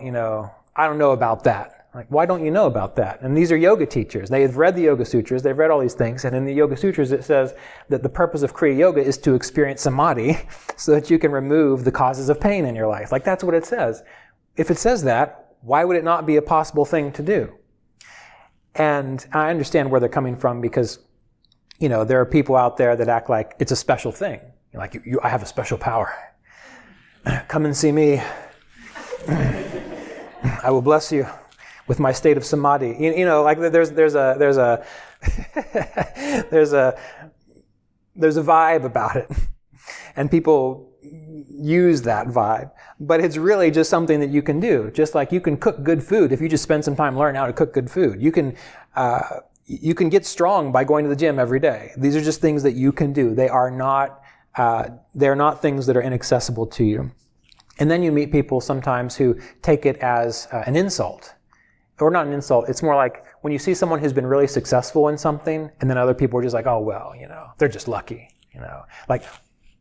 I don't know about that. Like, why don't you know about that? And these are yoga teachers. They've read the Yoga Sutras. They've read all these things. And in the Yoga Sutras, it says that the purpose of Kriya Yoga is to experience samadhi so that you can remove the causes of pain in your life. Like, that's what it says. If it says that, why would it not be a possible thing to do? And I understand where they're coming from, because, there are people out there that act like it's a special thing. Like, I have a special power. Come and see me. I will bless you with my state of samadhi. Like there's a there's a vibe about it, and people use that vibe. But it's really just something that you can do. Just like you can cook good food if you just spend some time learning how to cook good food. You can get strong by going to the gym every day. These are just things that you can do. They're not things that are inaccessible to you. And then you meet people sometimes who take it as an insult. Or not an insult, it's more like when you see someone who's been really successful in something, and then other people are just like, oh, well, they're just lucky, Like,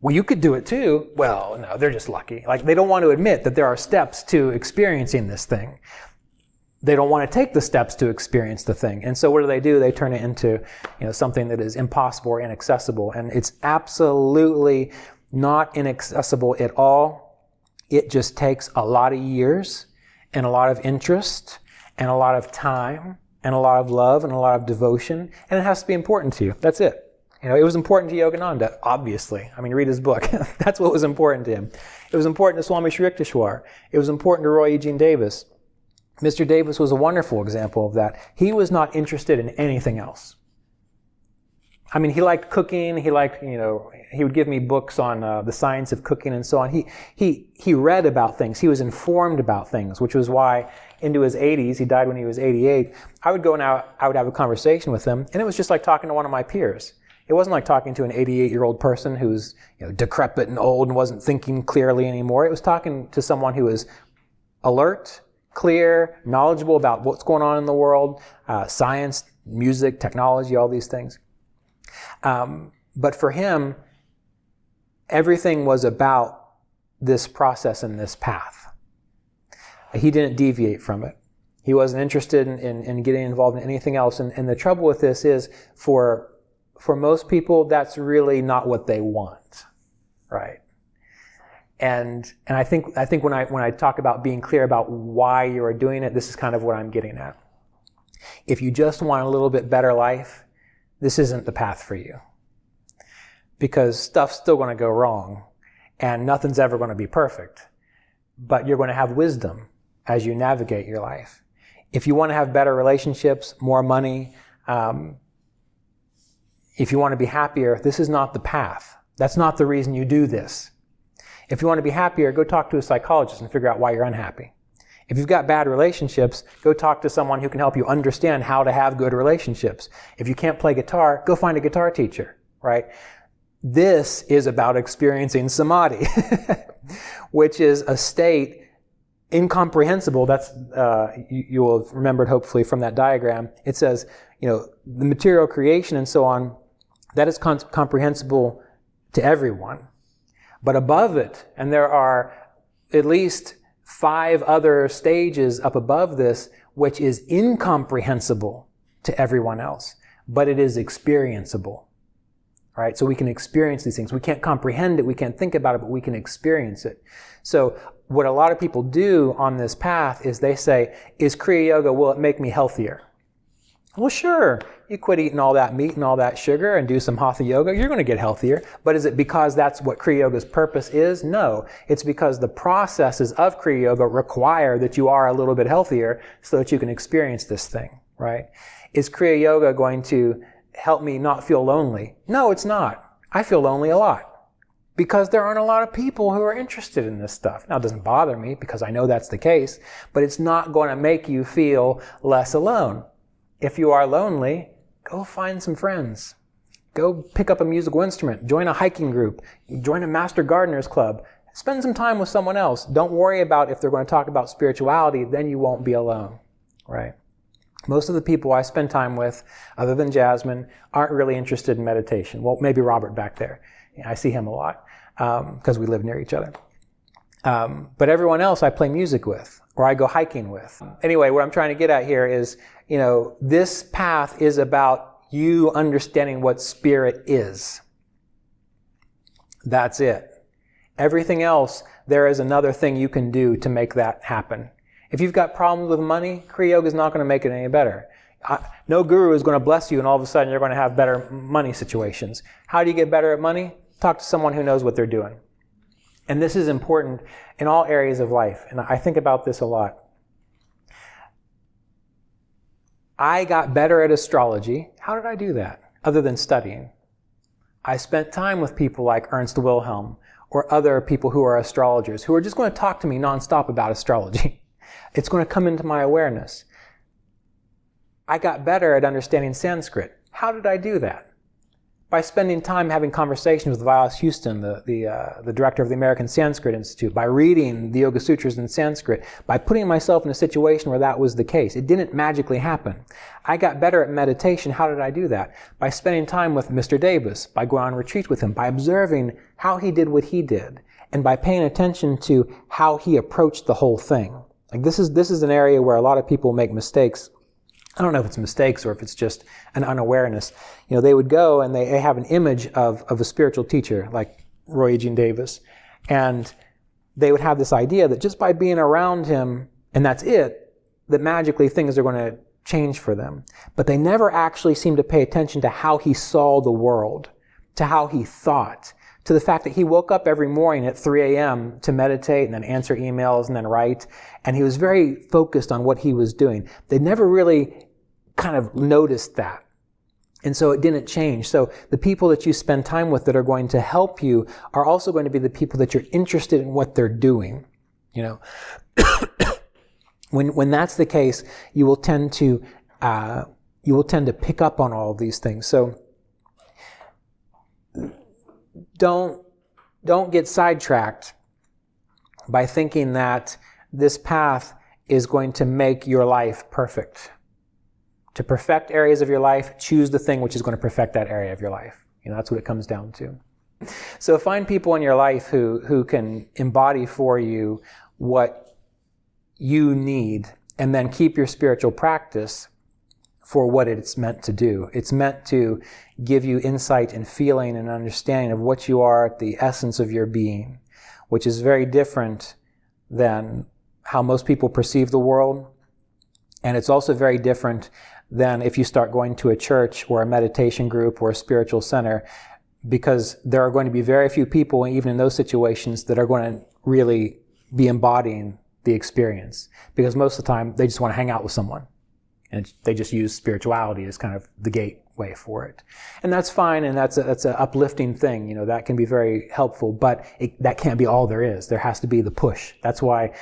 well, you could do it too. Well, no, they're just lucky. Like, they don't want to admit that there are steps to experiencing this thing. They don't want to take the steps to experience the thing. And so what do? They turn it into, something that is impossible or inaccessible. And it's absolutely not inaccessible at all. It just takes a lot of years and a lot of interest and a lot of time and a lot of love and a lot of devotion. And it has to be important to you. That's it. It was important to Yogananda, obviously. I mean, read his book. That's what was important to him. It was important to Swami Shri Yukteswar. It was important to Roy Eugene Davis. Mr. Davis was a wonderful example of that. He was not interested in anything else. I mean, he liked cooking. He liked, he would give me books on the science of cooking and so on. He read about things. He was informed about things, which was why into his 80s, he died when he was 88, I would go and I would have a conversation with him, and it was just like talking to one of my peers. It wasn't like talking to an 88-year-old person who's decrepit and old and wasn't thinking clearly anymore. It was talking to someone who was alert, clear, knowledgeable about what's going on in the world, science, music, technology, all these things. But for him, everything was about this process and this path. He didn't deviate from it. He wasn't interested in getting involved in anything else. And the trouble with this is, for most people, that's really not what they want, right? And I think when I talk about being clear about why you are doing it, this is kind of what I'm getting at. If you just want a little bit better life, this isn't the path for you. Because stuff's still going to go wrong, and nothing's ever going to be perfect. But you're going to have wisdom as you navigate your life. If you want to have better relationships, more money, if you want to be happier, this is not the path. That's not the reason you do this. If you want to be happier, go talk to a psychologist and figure out why you're unhappy. If you've got bad relationships, go talk to someone who can help you understand how to have good relationships. If you can't play guitar, go find a guitar teacher, right? This is about experiencing samadhi, which is a state incomprehensible. That's you will have remembered hopefully from that diagram. It says, the material creation and so on, that is comprehensible to everyone. But above it, and there are at least 5 other stages up above this, which is incomprehensible to everyone else, but it is experienceable. Right? So we can experience these things. We can't comprehend it, we can't think about it, but we can experience it. So what a lot of people do on this path is they say, is Kriya Yoga, will it make me healthier? Well, sure. You quit eating all that meat and all that sugar and do some Hatha Yoga, you're going to get healthier. But is it because that's what Kriya Yoga's purpose is? No. It's because the processes of Kriya Yoga require that you are a little bit healthier so that you can experience this thing, right? Is Kriya Yoga going to help me not feel lonely? No, it's not. I feel lonely a lot because there aren't a lot of people who are interested in this stuff. Now, it doesn't bother me because I know that's the case, but it's not going to make you feel less alone. If you are lonely, go find some friends. Go pick up a musical instrument, join a hiking group, join a Master Gardener's Club, Spend some time with someone else. Don't worry about if they're going to talk about spirituality, then you won't be alone, right? Most of the people I spend time with, other than Jasmine, aren't really interested in meditation. Well, maybe Robert back there. I see him a lot because we live near each other. But everyone else I play music with or I go hiking with. Anyway, what I'm trying to get at here is, this path is about you understanding what spirit is. That's it. Everything else, there is another thing you can do to make that happen. If you've got problems with money, Kriya Yoga is not going to make it any better. No guru is going to bless you and all of a sudden you're going to have better money situations. How do you get better at money? Talk to someone who knows what they're doing. And this is important in all areas of life. And I think about this a lot. I got better at astrology. How did I do that? Other than studying. I spent time with people like Ernst Wilhelm or other people who are astrologers who are just going to talk to me nonstop about astrology. It's going to come into my awareness. I got better at understanding Sanskrit. How did I do that? By spending time having conversations with Vilas Houston, the director of the American Sanskrit Institute, by reading the Yoga Sutras in Sanskrit, by putting myself in a situation where that was the case. It didn't magically happen. I got better at meditation. How did I do that? By spending time with Mr. Davis, by going on retreat with him, by observing how he did what he did, and by paying attention to how he approached the whole thing. Like this is an area where a lot of people make mistakes. I don't know if it's mistakes or if it's just an unawareness. They would go and they have an image of a spiritual teacher like Roy Eugene Davis. And they would have this idea that just by being around him, and that's it, that magically things are going to change for them. But they never actually seem to pay attention to how he saw the world, to how he thought, to the fact that he woke up every morning at 3 a.m. to meditate and then answer emails and then write. And he was very focused on what he was doing. They never really kind of noticed that. And so it didn't change. So the people that you spend time with that are going to help you are also going to be the people that you're interested in what they're doing. When that's the case, you will tend to pick up on all of these things. So don't get sidetracked by thinking that this path is going to make your life perfect. To perfect areas of your life, choose the thing which is going to perfect that area of your life. That's what it comes down to. So find people in your life who can embody for you what you need, and then keep your spiritual practice for what it's meant to do. It's meant to give you insight and feeling and understanding of what you are at the essence of your being, which is very different than how most people perceive the world. And it's also very different than if you start going to a church or a meditation group or a spiritual center, because there are going to be very few people, even in those situations, that are going to really be embodying the experience. Because most of the time, they just want to hang out with someone. And they just use spirituality as kind of the gateway for it. And that's fine, and that's an uplifting thing. That can be very helpful, but that can't be all there is. There has to be the push. That's why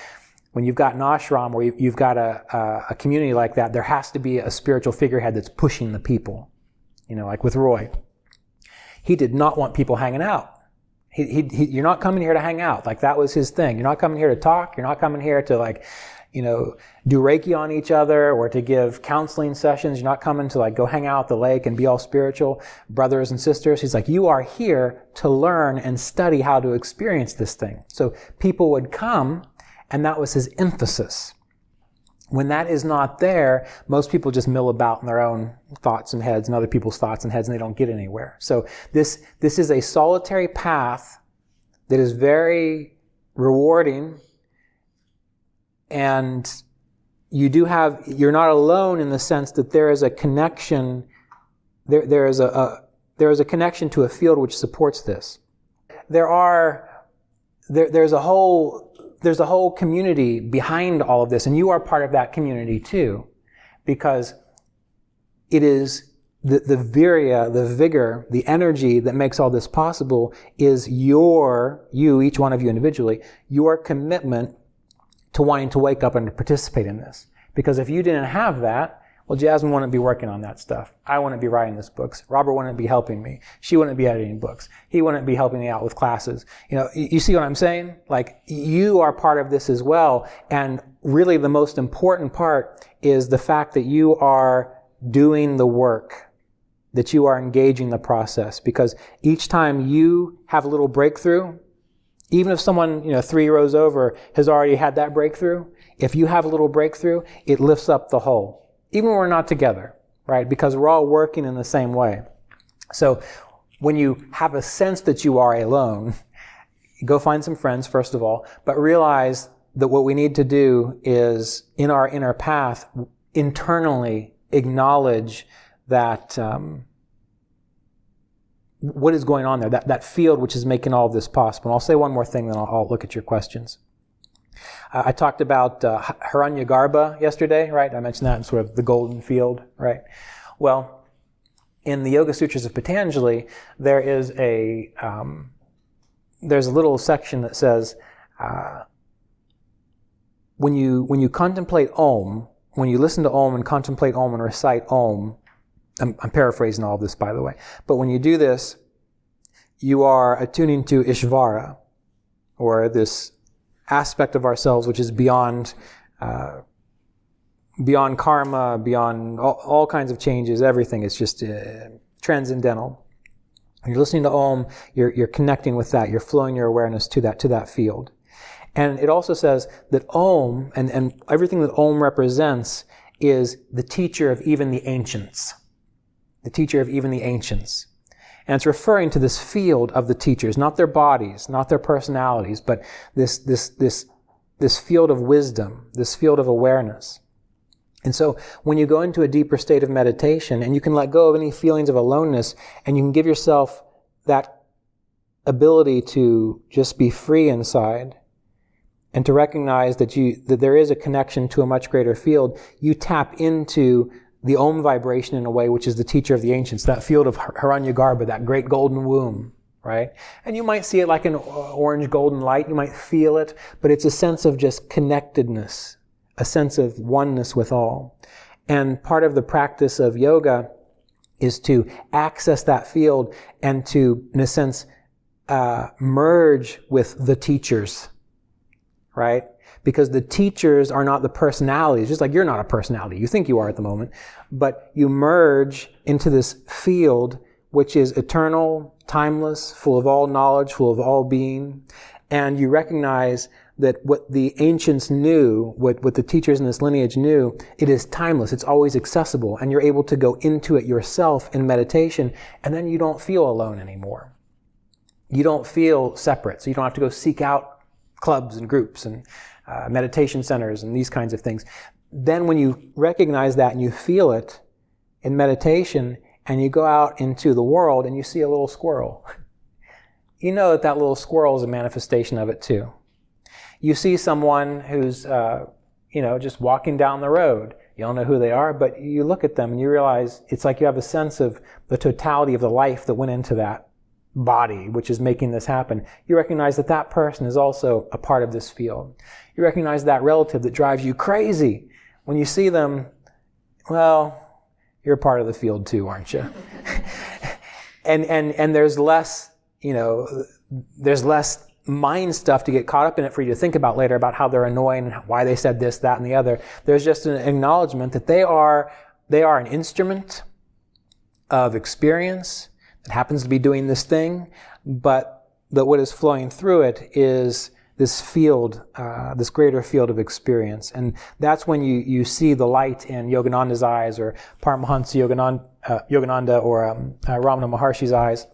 when you've got an ashram or you've got a community like that, there has to be a spiritual figurehead that's pushing the people. Like with Roy. He did not want people hanging out. You're not coming here to hang out. Like that was his thing. You're not coming here to talk. You're not coming here to do Reiki on each other or to give counseling sessions. You're not coming to go hang out at the lake and be all spiritual brothers and sisters. He's like, you are here to learn and study how to experience this thing. So people would come, and that was his emphasis. When that is not there, most people just mill about in their own thoughts and heads and other people's thoughts and heads, and they don't get anywhere. So this is a solitary path that is very rewarding, and you're not alone in the sense that there is a connection. There is a connection to a field which supports this. There's a whole community behind all of this, and you are part of that community too, because it is the virya, the vigor, the energy that makes all this possible is each one of you individually, your commitment to wanting to wake up and to participate in this. Because if you didn't have that, Well, Jasmine wouldn't be working on that stuff. I wouldn't be writing these books. Robert wouldn't be helping me. She wouldn't be editing books. He wouldn't be helping me out with classes. You see what I'm saying? Like, you are part of this as well. And really the most important part is the fact that you are doing the work, that you are engaging the process. Because each time you have a little breakthrough, even if someone, 3 rows over has already had that breakthrough, if you have a little breakthrough, it lifts up the whole. Even when we're not together, right? Because we're all working in the same way. So when you have a sense that you are alone, go find some friends, first of all, but realize that what we need to do is, in our inner path, internally acknowledge that what is going on there, that field which is making all of this possible. And I'll say one more thing, then I'll look at your questions. I talked about Hiranyagarbha yesterday, right? I mentioned that in sort of the golden field, right? Well, in the Yoga Sutras of Patanjali, there's a little section that says, when you contemplate Om, when you listen to Om and contemplate Om and recite Om, I'm paraphrasing all of this, by the way, but when you do this, you are attuning to Ishvara, or this aspect of ourselves which is beyond karma, beyond all kinds of changes, everything. It's just transcendental. When you're listening to Om, you're connecting with that. You're flowing your awareness to that field. And it also says that Om, and everything that Om represents, is the teacher of even the ancients. The teacher of even the ancients. And it's referring to this field of the teachers, not their bodies, not their personalities, but this field of wisdom, this field of awareness. And so when you go into a deeper state of meditation, and you can let go of any feelings of aloneness, and you can give yourself that ability to just be free inside, and to recognize that there is a connection to a much greater field, you tap into the Om vibration in a way which is the teacher of the ancients, that field of Hiranyagarbha, that great golden womb, right? And you might see it like an orange golden light, you might feel it, but it's a sense of just connectedness, a sense of oneness with all. And part of the practice of yoga is to access that field and to, in a sense, merge with the teachers, right? Because the teachers are not the personalities, just like you're not a personality. You think you are at the moment. But you merge into this field which is eternal, timeless, full of all knowledge, full of all being. And you recognize that what the ancients knew, what the teachers in this lineage knew, it is timeless. It's always accessible. And you're able to go into it yourself in meditation. And then you don't feel alone anymore. You don't feel separate. So you don't have to go seek out clubs and groups and meditation centers and these kinds of things. Then when you recognize that and you feel it in meditation and you go out into the world and you see a little squirrel, you know that little squirrel is a manifestation of it too. You see someone who's, just walking down the road. You don't know who they are, but you look at them and you realize it's like you have a sense of the totality of the life that went into that body, which is making this happen. You recognize that person is also a part of this field. You recognize that relative that drives you crazy. When you see them, well, you're part of the field too, aren't you? and there's less, there's less mind stuff to get caught up in it for you to think about later about how they're annoying and why they said this, that, and the other. There's just an acknowledgement that they are an instrument of experience that happens to be doing this thing, but that what is flowing through it is this field, this greater field of experience. And that's when you see the light in Yogananda's eyes, or Paramahansa Yogananda, or Ramana Maharshi's eyes,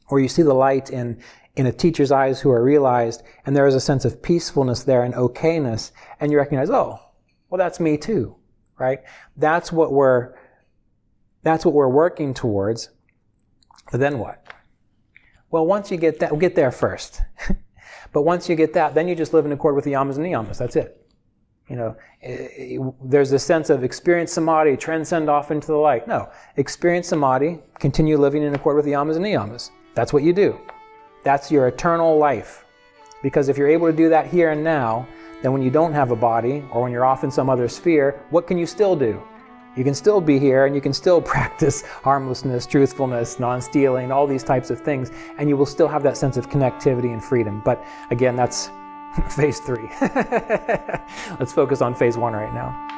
or you see the light in a teacher's eyes who are realized, and there is a sense of peacefulness there and okayness, and you recognize, oh, well, that's me too, right? That's what we're working towards. But then what? Well, once you get that, we'll get there first. But once you get that, then you just live in accord with the yamas and niyamas. That's it. There's a sense of experience samadhi, transcend off into the light. No, experience samadhi, continue living in accord with the yamas and niyamas. That's what you do. That's your eternal life. Because if you're able to do that here and now, then when you don't have a body, or when you're off in some other sphere, what can you still do? You can still be here and you can still practice harmlessness, truthfulness, non-stealing, all these types of things, and you will still have that sense of connectivity and freedom. But again, that's phase 3. Let's focus on phase 1 right now.